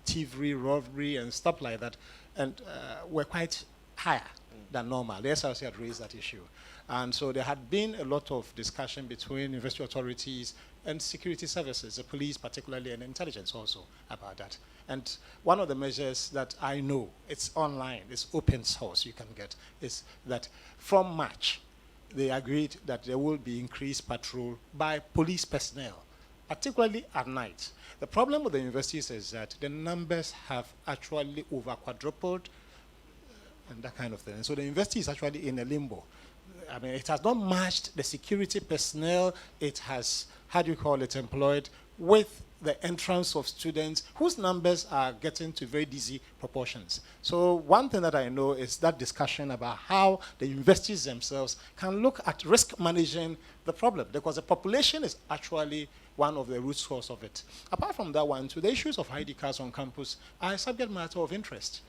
thievery, robbery, and stuff like that, and were quite higher than normal. The SRC had raised that issue. And so there had been a lot of discussion between university authorities and security services, the police particularly, and intelligence also about that. And one of the measures that I know, it's online, it's open source you can get, is that from March, they agreed that there will be increased patrol by police personnel, particularly at night. The problem with the universities is that the numbers have actually over quadrupled and that kind of thing. And so the university is actually in a limbo. I mean, it has not matched the security personnel it has, how do you call it, employed with the entrance of students whose numbers are getting to very dizzy proportions. So one thing that I know is that discussion about how the universities themselves can look at risk managing the problem, because the population is actually one of the root cause of it. Apart from that one, to the issues of ID cards on campus are a subject matter of interest.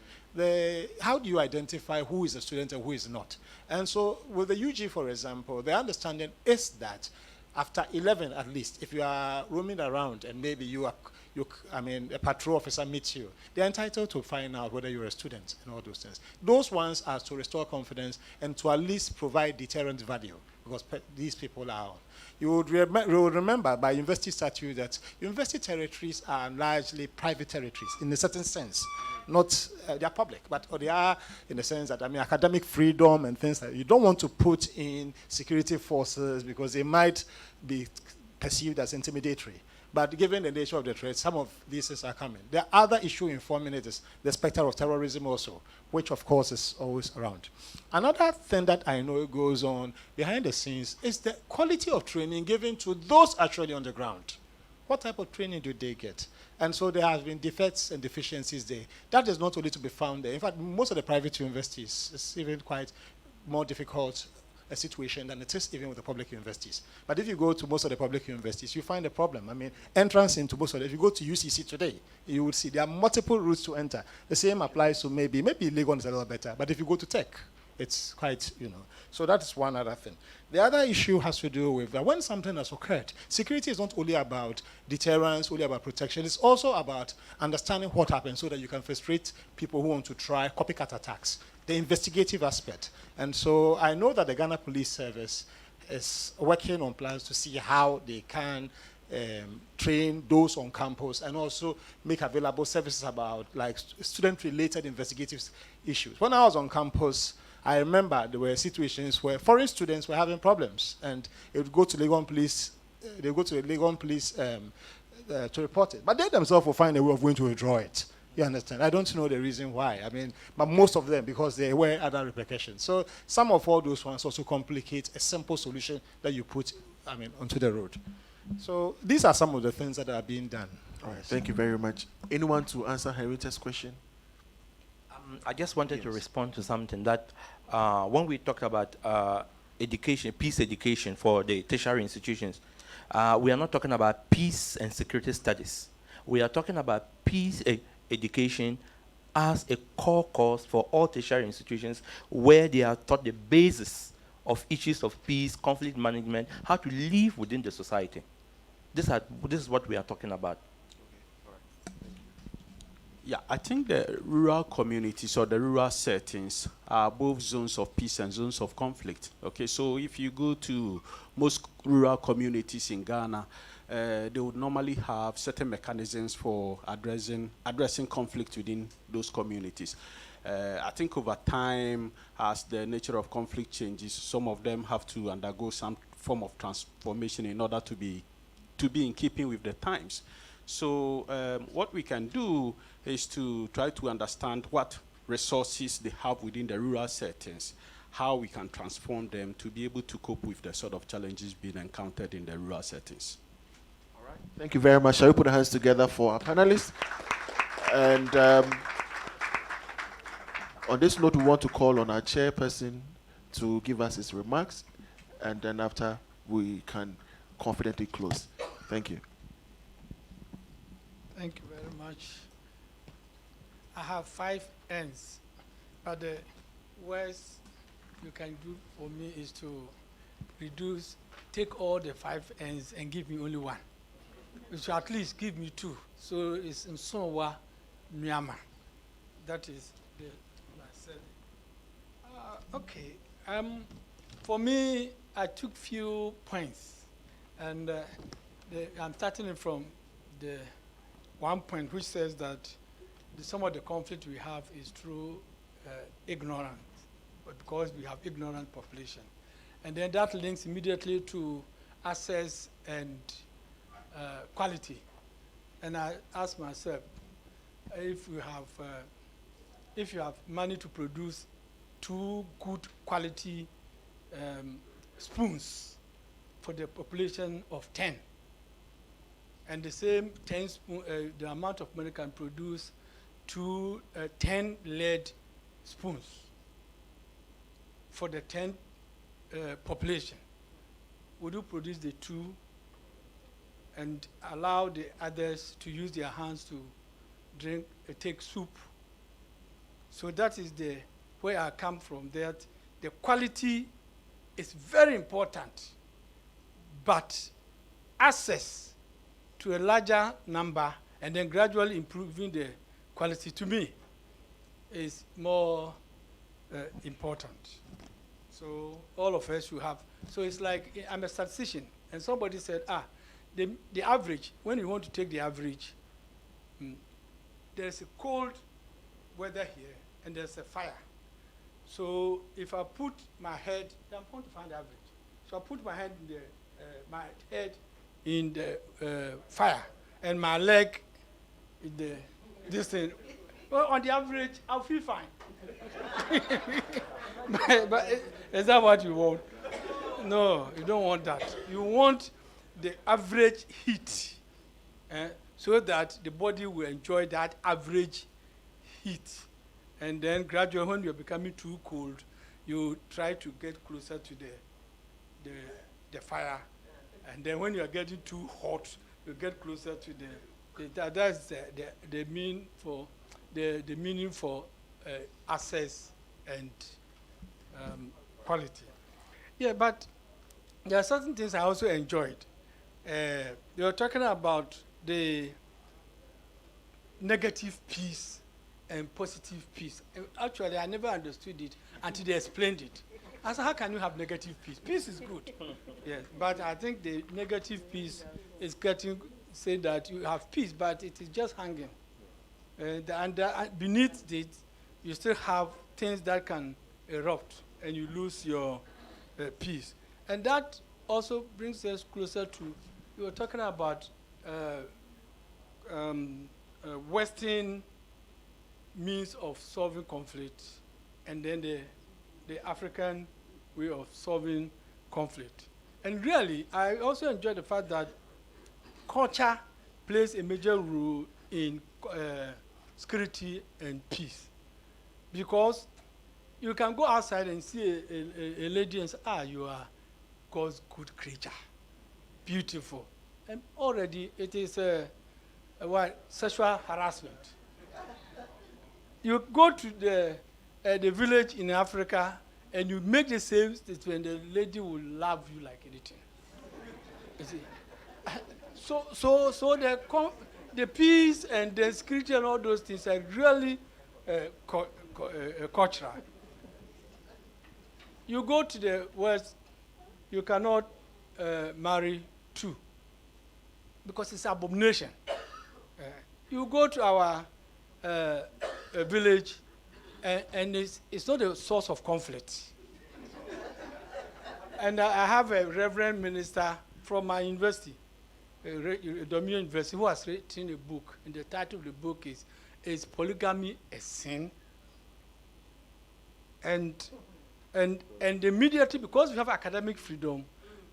How do you identify who is a student and who is not? And so with the UG, for example, the understanding is that after 11 at least, if you are roaming around and maybe a patrol officer meets you, they're entitled to find out whether you're a student and all those things. Those ones are to restore confidence and to at least provide deterrent value, because these people are on. You would remember by university statute that university territories are largely private territories in a certain sense. Not, they are public, but they are in the sense that, academic freedom and things like that. You don't want to put in security forces because they might be perceived as intimidatory. But given the nature of the threat, some of these things are coming. The other issue informing it is the specter of terrorism also, which of course is always around. Another thing that I know goes on behind the scenes is the quality of training given to those actually on the ground. What type of training do they get? And so there have been defects and deficiencies there. That is not only to be found there. In fact, most of the private universities, it's even quite more difficult a situation than it is even with the public universities. But if you go to most of the public universities, you find a problem. Entrance into most of them. If you go to UCC today, you would see there are multiple routes to enter. The same applies to maybe Legon is a little better, but if you go to tech, it's quite, So that's one other thing. The other issue has to do with that when something has occurred, security is not only about deterrence, only about protection, it's also about understanding what happened so that you can frustrate people who want to try copycat attacks, the investigative aspect. And so I know that the Ghana Police Service is working on plans to see how they can train those on campus and also make available services about student-related investigative issues. When I was on campus, I remember there were situations where foreign students were having problems, and it would go to Legon Police. They would go to the Legon Police to report it, but they themselves will find a way of going to withdraw it. You understand? I don't know the reason why. But most of them because there were other repercussions. So some of all those ones also complicate a simple solution that you put, onto the road. So these are some of the things that are being done. All right. Thank you very much. Anyone to answer Henrietta's question? I just wanted to respond to something that when we talk about education, peace education for the tertiary institutions, we are not talking about peace and security studies. We are talking about peace education as a core course for all tertiary institutions where they are taught the basis of issues of peace, conflict management, how to live within the society. This is what we are talking about. Yeah, I think the rural communities or the rural settings are both zones of peace and zones of conflict. Okay, so if you go to most rural communities in Ghana, they would normally have certain mechanisms for addressing conflict within those communities. I think over time, as the nature of conflict changes, some of them have to undergo some form of transformation in order to be in keeping with the times. So what we can do is to try to understand what resources they have within the rural settings, how we can transform them to be able to cope with the sort of challenges being encountered in the rural settings. All right. Thank you very much. Shall we put our hands together for our panelists? And on this note, we want to call on our chairperson to give us his remarks, and then after we can confidently close. Thank you. Thank you very much. I have 5 N's, but the worst you can do for me is to take all the 5 N's and give me only 1. You should at least give me 2. So it's in Sonwa, Myanmar. That is the okay. For me, I took few points, and I'm starting it from the 1 point which says that some of the conflict we have is through ignorance, but because we have ignorant population. And then that links immediately to access and quality. And I ask myself, if you have money to produce 2 good quality spoons for the population of 10, and the same 10 spoon, the amount of money can produce 10 lead spoons for the 10 population, would you produce the 2 and allow the others to use their hands to take soup? So that is where I come from, that the quality is very important, but access to a larger number and then gradually improving the quality, to me, is more important. So all of us should have. So it's like I'm a statistician, and somebody said, the average, when you want to take the average, there's a cold weather here, and there's a fire. So if I put my head, I'm going to find the average. So I put my head in the fire, and my leg in this thing. Well, on the average, I'll feel fine. but is that what you want? No, you don't want that. You want the average heat, so that the body will enjoy that average heat. And then gradually, when you're becoming too cold, you try to get closer to the fire. And then when you're getting too hot, you get closer to that's the meaning for access and quality. Yeah, but there are certain things I also enjoyed. You were talking about the negative piece and positive piece. Actually, I never understood it until they explained it. I said, how can you have negative peace? Peace is good. Yes, but I think the negative piece is say that you have peace, but it is just hanging. Beneath it, you still have things that can erupt, and you lose your peace. And that also brings us closer to, you were talking about Western means of solving conflict, and then the African way of solving conflict. And really, I also enjoy the fact that culture plays a major role in security and peace. Because you can go outside and see a lady and say, you are God's good creature, beautiful. And already it is sexual harassment. You go to the village in Africa and you make the same statement, the lady will love you like anything. You see? So the peace and the security and all those things are really cultural. You go to the West, you cannot marry 2 because it's abomination. You go to our village, and it's not a source of conflict. And I have a reverend minister from my university, Dominion University, who has written a book, and the title of the book is Polygamy a Sin? And immediately, because we have academic freedom,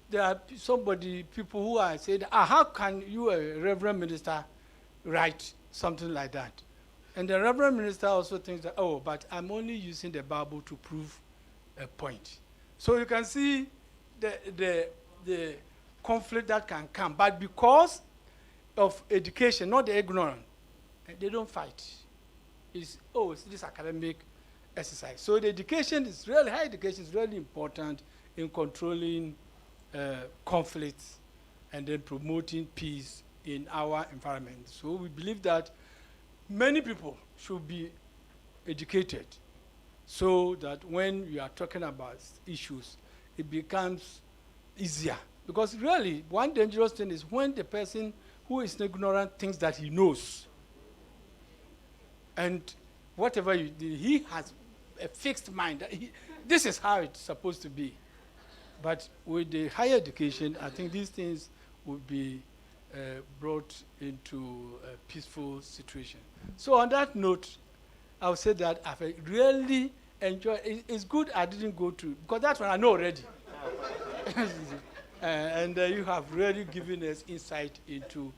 there are people who are saying, how can you, a reverend minister, write something like that? And the reverend minister also thinks that, but I'm only using the Bible to prove a point. So you can see the conflict that can come. But because of education, not the ignorant, they don't fight. It's this academic exercise. So the education is really, higher education is really important in controlling conflicts and then promoting peace in our environment. So we believe that many people should be educated so that when we are talking about issues, it becomes easier. Because really, one dangerous thing is when the person who is ignorant thinks that he knows. And whatever you do, he has a fixed mind. This is how it's supposed to be. But with the higher education, I think these things will be brought into a peaceful situation. So on that note, I would say that I've really enjoyed it. It's good I didn't go to, because that's what I know already. And you have really given us insight into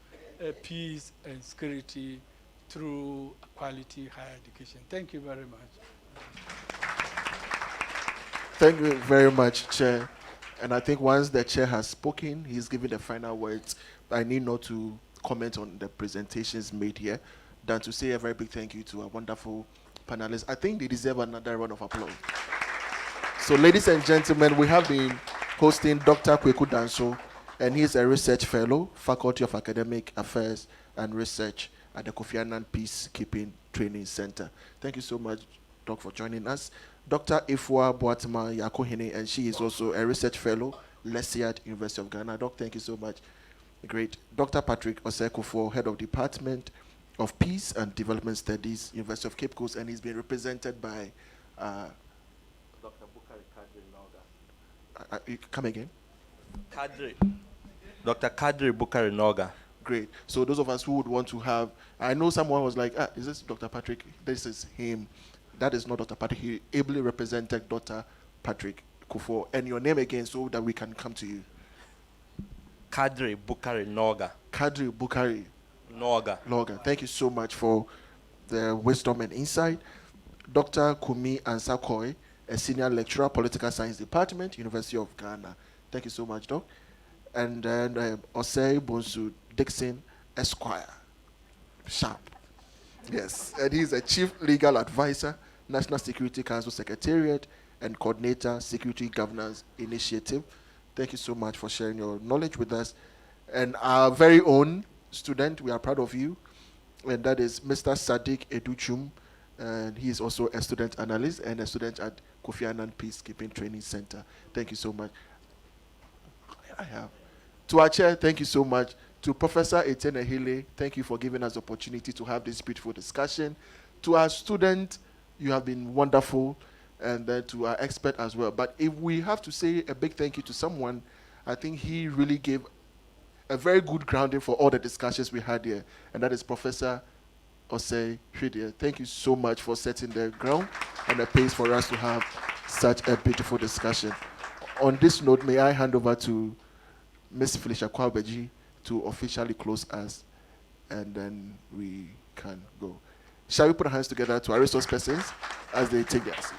peace and security through quality higher education. Thank you very much. Thank you very much, Chair. And I think once the Chair has spoken, he's given the final words. I need not to comment on the presentations made here, than to say a very big thank you to our wonderful panelists. I think they deserve another round of applause. So, ladies and gentlemen, we have been hosting Dr. Kweku Danso, and he's a research fellow, Faculty of Academic Affairs and Research at the Kofi Annan Peacekeeping Training Center. Thank you so much, Doc, for joining us. Dr. Ifua Boatma Yakohene, and she is also a research fellow, Lesiad, University of Ghana. Doc, thank you so much. Great. Dr. Patrick Osei-Kuffour, Head of Department of Peace and Development Studies, University of Cape Coast, and he's been represented by Dr. Bukari Kadri Noga. Come again? Kadri. Dr. Kadri Bukari Noga. Great. So those of us who would want to have, I know someone was like, is this Dr. Patrick? This is him. That is not Dr. Patrick. He ably represented Dr. Patrick Kuffour. And your name again so that we can come to you. Kadri Bukari Noga. Kadri Bukari Noga. Thank you so much for the wisdom and insight. Dr. Kumi Ansakoi, a senior lecturer, Political Science Department, University of Ghana. Thank you so much, Doc. And then Osei Bonsu Dixon, Esquire. Sharp. Yes, and he's a Chief Legal Advisor, National Security Council Secretariat, and Coordinator, Security Governance Initiative. Thank you so much for sharing your knowledge with us. And our very own student, we are proud of you, and that is Mr. Sadiq Educhum, and he is also a student analyst and a student at Kofi Annan Peacekeeping Training Center. Thank you so much. To our chair, thank you so much. To Professor Etienne Ehile, thank you for giving us the opportunity to have this beautiful discussion. To our student, you have been wonderful, and then to our expert as well. But if we have to say a big thank you to someone, I think he really gave a very good grounding for all the discussions we had here, and that is Professor Osei Hwideɛ. Thank you so much for setting the ground and the pace for us to have such a beautiful discussion. On this note, may I hand over to Ms. Felicia Kwabeji to officially close us, and then we can go. Shall we put our hands together to our resource persons as they take their seat?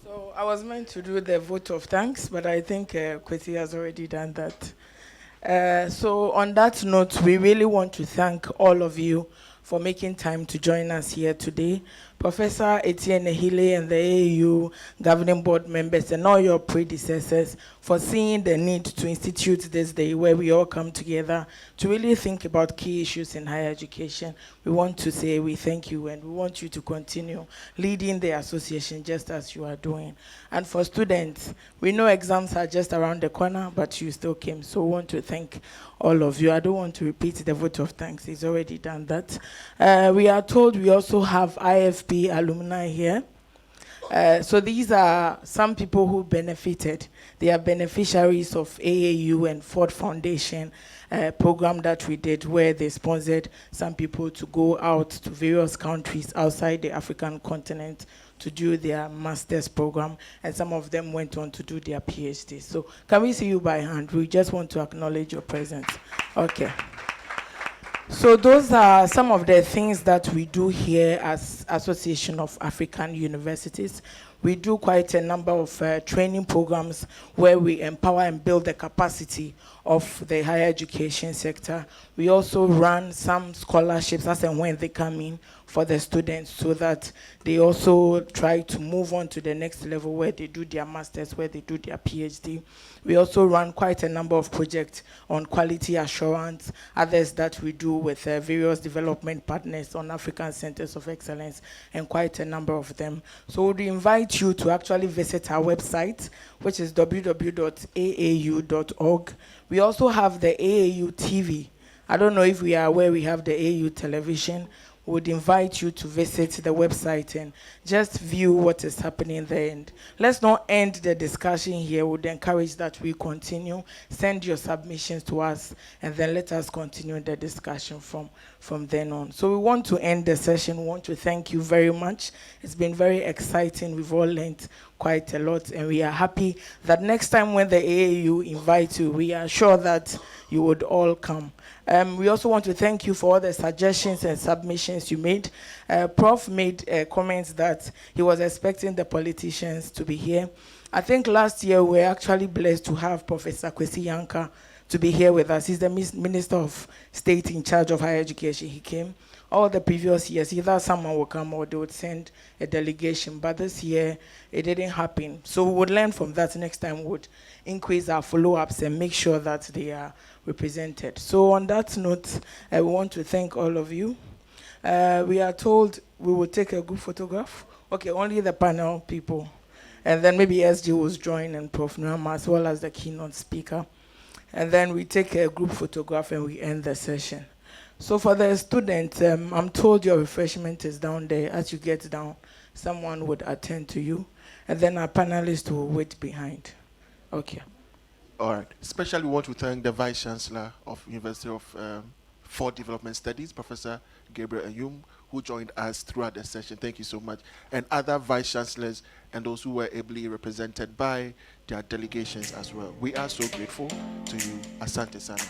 So I was meant to do the vote of thanks, but I think Kwesi has already done that. So on that note, we really want to thank all of you for making time to join us here today. Professor Etienne Ehile and the AAU governing board members and all your predecessors for seeing the need to institute this day where we all come together to really think about key issues in higher education. We want to say we thank you, and we want you to continue leading the association just as you are doing. And for students, we know exams are just around the corner, but you still came. So we want to thank all of you. I don't want to repeat the vote of thanks. He's already done that. We are told we also have IFP alumni here. So these are some people who benefited. They are beneficiaries of AAU and Ford Foundation program that we did, where they sponsored some people to go out to various countries outside the African continent to do their master's program, and some of them went on to do their PhD. So can we see you by hand? We just want to acknowledge your presence. Okay. So those are some of the things that we do here as Association of African Universities. we do quite a number of training programs where we empower and build the capacity of the higher education sector. We also run some scholarships as and when they come in for the students, so that they also try to move on to the next level where they do their masters, where they do their PhD. We also run quite a number of projects on quality assurance, others that we do with various development partners on African Centers of Excellence, and quite a number of them. So we invite you to actually visit our website, which is www.aau.org. We also have the AAU TV. I don't know if we are aware we have the AAU television. Would invite you to visit the website and just view what is happening there. And let's not end the discussion here. Would encourage that we continue. Send your submissions to us, and then let us continue the discussion from then on. So we want to end the session. We want to thank you very much. It's been very exciting. We've all learned quite a lot, and we are happy that next time when the AAU invites you, we are sure that you would all come. We also want to thank you for all the suggestions and submissions you made. Prof made comments that he was expecting the politicians to be here. I think last year we were actually blessed to have Professor Kwesi Yanka to be here with us. He's the Minister of State in charge of higher education. He came. All the previous years, either someone would come or they would send a delegation, but this year it didn't happen. So we would learn from that. Next time we would increase our follow-ups and make sure that they are represented. So on that note, I want to thank all of you. We are told we will take a group photograph. Okay, only the panel people. And then maybe SG will join, and Prof. Nuama, as well as the keynote speaker. And then we take a group photograph and we end the session. So for the students, I'm told your refreshment is down there. As you get down, someone would attend to you. And then our panelists will wait behind. Okay. All right. Especially we want to thank the Vice Chancellor of University of for Development Studies, Professor Gabriel Ayum, who joined us throughout the session. Thank you so much. And other Vice Chancellors and those who were ably represented by their delegations as well. We are so grateful to you. Asante Sana.